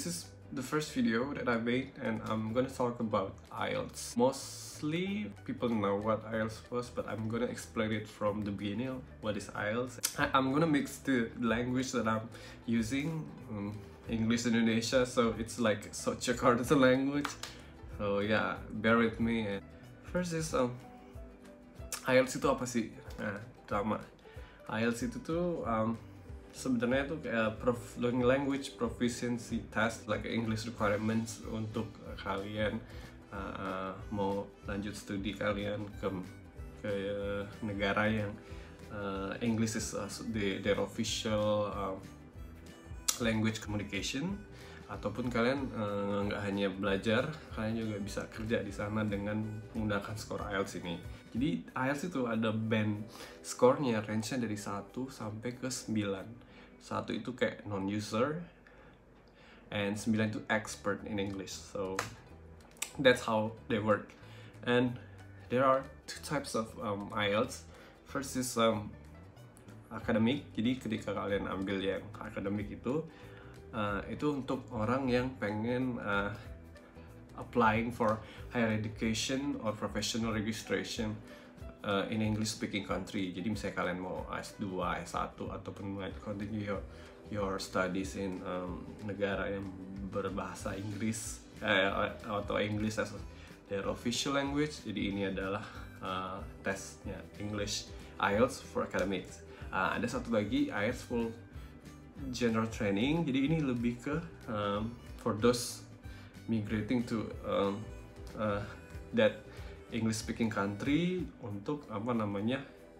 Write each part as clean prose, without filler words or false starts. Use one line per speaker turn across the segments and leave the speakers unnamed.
This is the first video that I made and I'm gonna talk about IELTS. Mostly people know what IELTS was, but I'm gonna explain it from the beginning. What is IELTS? I'm gonna mix the language that I'm using, English Indonesia, so it's like such a cartoon language. So yeah, bear with me. And first is IELTS itu apa sih? Nah, pertama IELTS itu tuh sebenarnya tuh kayak language proficiency test, like English requirements untuk kalian mau lanjut studi kalian ke negara yang English is their official language communication, ataupun kalian nggak hanya belajar, kalian juga bisa kerja di sana dengan menggunakan skor IELTS ini. Jadi IELTS itu ada band skornya, range-nya dari 1 sampai ke 9. 1 itu kayak non-user, and 9 itu expert in English. So that's how they work. And there are two types of IELTS. First is academic. Jadi ketika kalian ambil yang academic itu untuk orang yang pengen applying for higher education or professional registration in English speaking country. Jadi misalnya kalian mau S2, S1 ataupun mau continue your studies in negara yang berbahasa Inggris atau English as their official language. Jadi ini adalah tesnya English IELTS for academics. Ada satu lagi IELTS full general training. Jadi ini lebih ke for those migrating to that English speaking country untuk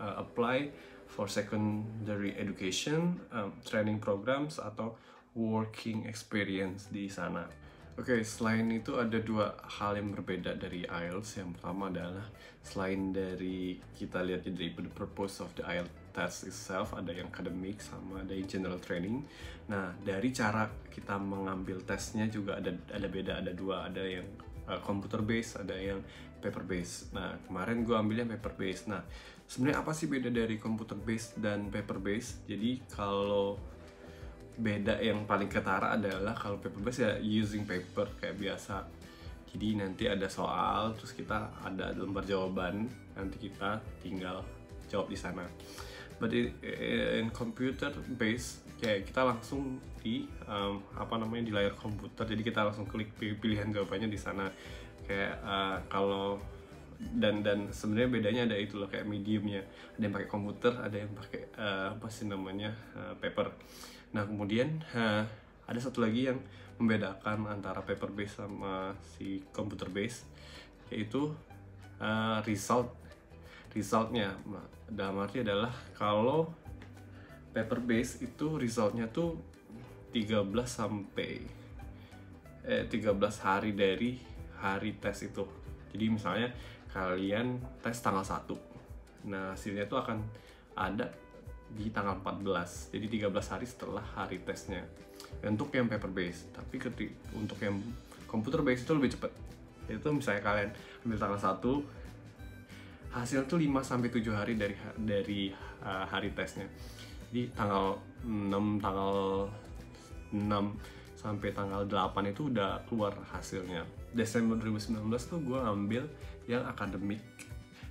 apply for secondary education, training programs atau working experience di sana. Oke, selain itu ada dua hal yang berbeda dari IELTS. Yang pertama adalah selain dari kita lihat dari the purpose of the IELTS test itself, ada yang academic sama ada yang general training. Nah, dari cara kita mengambil tesnya juga ada beda, ada dua, ada yang computer based, ada yang paper based. Nah, kemarin gue ambil yang paper based. Nah, sebenarnya apa sih beda dari computer based dan paper based? Jadi kalau beda yang paling ketara adalah kalau paper based ya using paper kayak biasa. Jadi nanti ada soal, terus kita ada lembar jawaban, nanti kita tinggal jawab di sana. But in computer based kayak kita langsung di di layar komputer, jadi kita langsung klik pilihan jawabannya di sana. Kayak kalau dan sebenarnya bedanya ada itu loh, kayak mediumnya, ada yang pakai komputer, ada yang pakai paper. Nah, kemudian ada satu lagi yang membedakan antara paper based sama si computer based, yaitu resultnya. Dalam arti adalah kalau paper based itu resultnya tuh 13 hari dari hari tes itu. Jadi misalnya kalian tes tanggal 1, nah hasilnya tuh akan ada di tanggal 14, jadi 13 hari setelah hari tesnya untuk yang paper based. Tapi untuk yang computer based itu lebih cepat. Itu misalnya kalian ambil tanggal 1, hasilnya tuh 5-7 hari dari hari tesnya. Jadi tanggal 6 sampai tanggal 8 itu udah keluar hasilnya. Desember 2019 tuh gue ambil yang academic,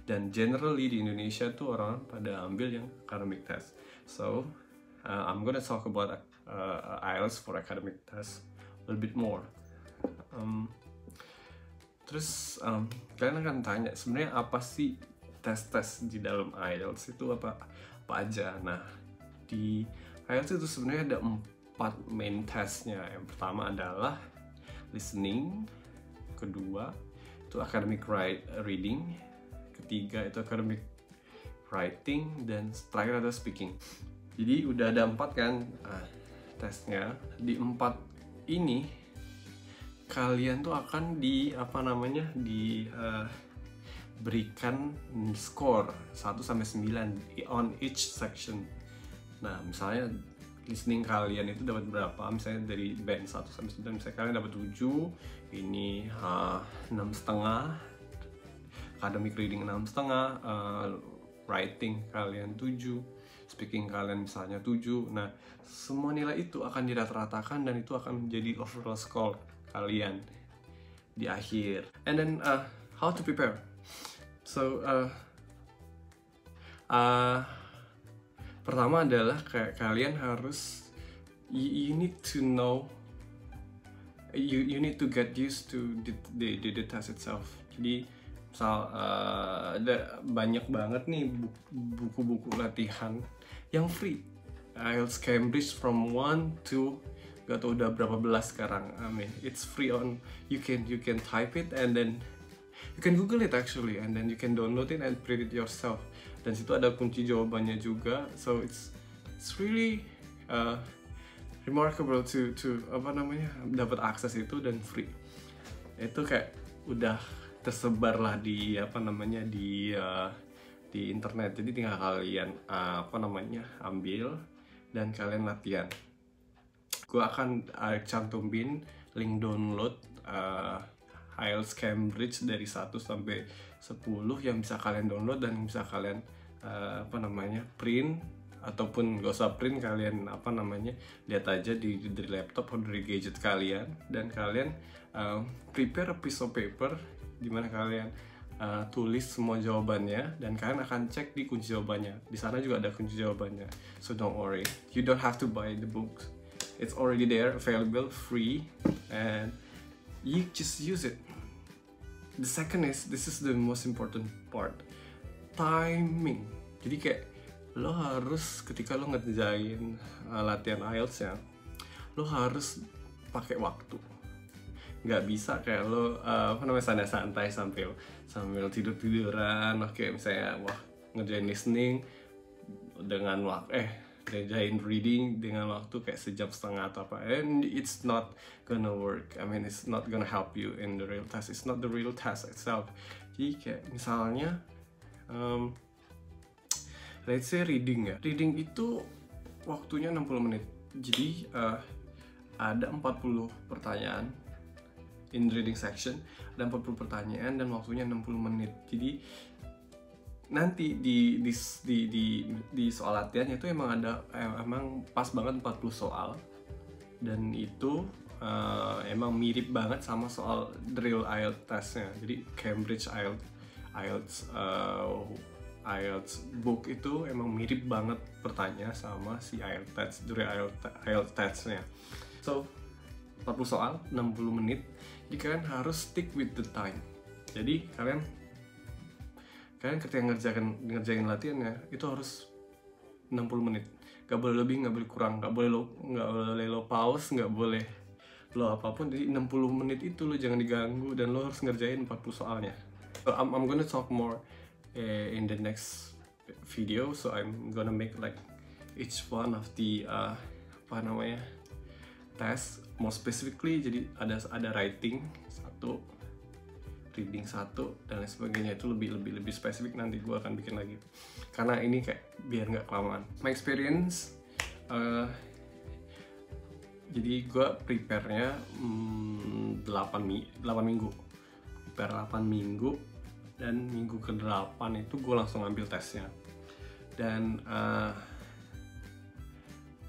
dan generally di Indonesia tuh orang pada ambil yang academic test. So I'm gonna talk about IELTS for academic test a little bit more. Terus kalian akan tanya sebenarnya apa sih tes di dalam IELTS itu apa aja. Nah, di IELTS itu sebenarnya ada 4 main testnya. Yang pertama adalah listening, kedua itu academic reading, ketiga itu academic writing, dan terakhir ada speaking. Jadi udah ada 4 kan tesnya. Di 4 ini kalian tuh akan berikan skor 1 sampai 9 on each section. Nah, misalnya listening kalian itu dapat berapa, misalnya dari band 1 sampai 9, misalnya kalian dapat 7, ini 6,5, academic reading 6,5, writing kalian 7, speaking kalian misalnya 7. Nah, semua nilai itu akan dirata-ratakan dan itu akan menjadi overall score kalian di akhir. And then how to prepare? So pertama adalah kayak kalian harus you need to know, you need to get used to the test itself. Jadi misal ada banyak banget nih buku-buku latihan yang free. IELTS Cambridge from 1 to gak tau udah berapa belas sekarang. I mean, it's free on, you can type it and then you can Google it actually, and then you can download it and print it yourself. Dan situ ada kunci jawabannya juga. So it's really remarkable to dapat akses itu dan free. Itu kayak udah tersebar lah di di internet. Jadi tinggal kalian ambil dan kalian latihan. Gue akan cantumin link download IELTS Cambridge dari 1 sampai 10 yang bisa kalian download dan bisa kalian print, ataupun gak usah print, kalian lihat aja dari laptop atau dari gadget kalian, dan kalian prepare a piece of paper di mana kalian tulis semua jawabannya dan kalian akan cek di kunci jawabannya. Di sana juga ada kunci jawabannya. So don't worry, you don't have to buy the books. It's already there, available, free, and you just use it. The second is, this is the most important part, timing. Jadi kayak lo harus ketika lo ngerjain latihan IELTS ya, lo harus pakai waktu. Nggak bisa kayak lo santai sambil tiduran. Oke, misalnya ngerjain listening dengan ngerjain reading dengan waktu kayak sejam setengah atau apa, and it's not gonna work. I mean, it's not gonna help you in the real test. It's not the real test itself. Jadi kayak misalnya let's say reading ya. Reading itu waktunya 60 menit. Jadi ada 40 pertanyaan in reading section, ada 40 pertanyaan dan waktunya 60 menit. Jadi nanti di soal latihannya itu emang pas banget 40 soal, dan itu emang mirip banget sama soal real IELTS testnya. Jadi Cambridge IELTS book itu emang mirip banget pertanyaan sama si IELTS test, IELTS testnya. So 40 soal 60 menit. Jadi kalian harus stick with the time. Jadi kalian ketika ngerjain latihannya itu harus 60 menit. Gak boleh lebih, gak boleh kurang, gak boleh lo pause, gak boleh lo apapun. Jadi 60 menit itu lo jangan diganggu dan lo harus ngerjain 40 soalnya. So I'm gonna talk more in the next video. So I'm gonna make like each one of the test more specifically. Jadi ada writing 1, reading 1, dan lain sebagainya. Itu lebih spesifik, nanti gue akan bikin lagi karena ini kayak biar nggak kelamaan. My experience, jadi gue prepare-nya 8 minggu, prepare 8 minggu, dan minggu ke-8 itu gue langsung ambil tesnya. Dan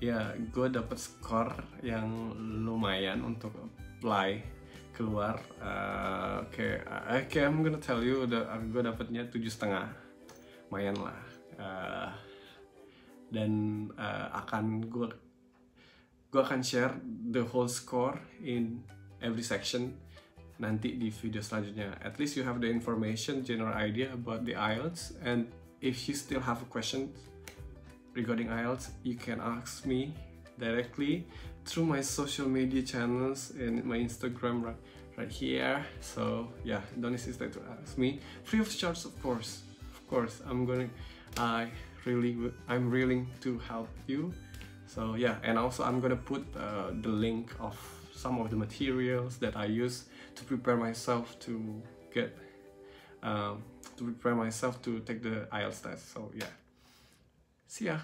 ya gue dapet skor yang lumayan untuk apply keluar. I'm gonna tell you, gue dapetnya 7,5, lumayan lah. Dan gue akan share the whole score in every section nanti di video selanjutnya. At least you have the information, general idea about the IELTS, and if you still have a question regarding IELTS, you can ask me directly through my social media channels and my Instagram right here. So yeah, don't hesitate to ask me, free of charge, of course. I'm willing to help you. So yeah, and also I'm gonna put the link of some of the materials that I use to prepare myself to take the IELTS test. So yeah, see ya.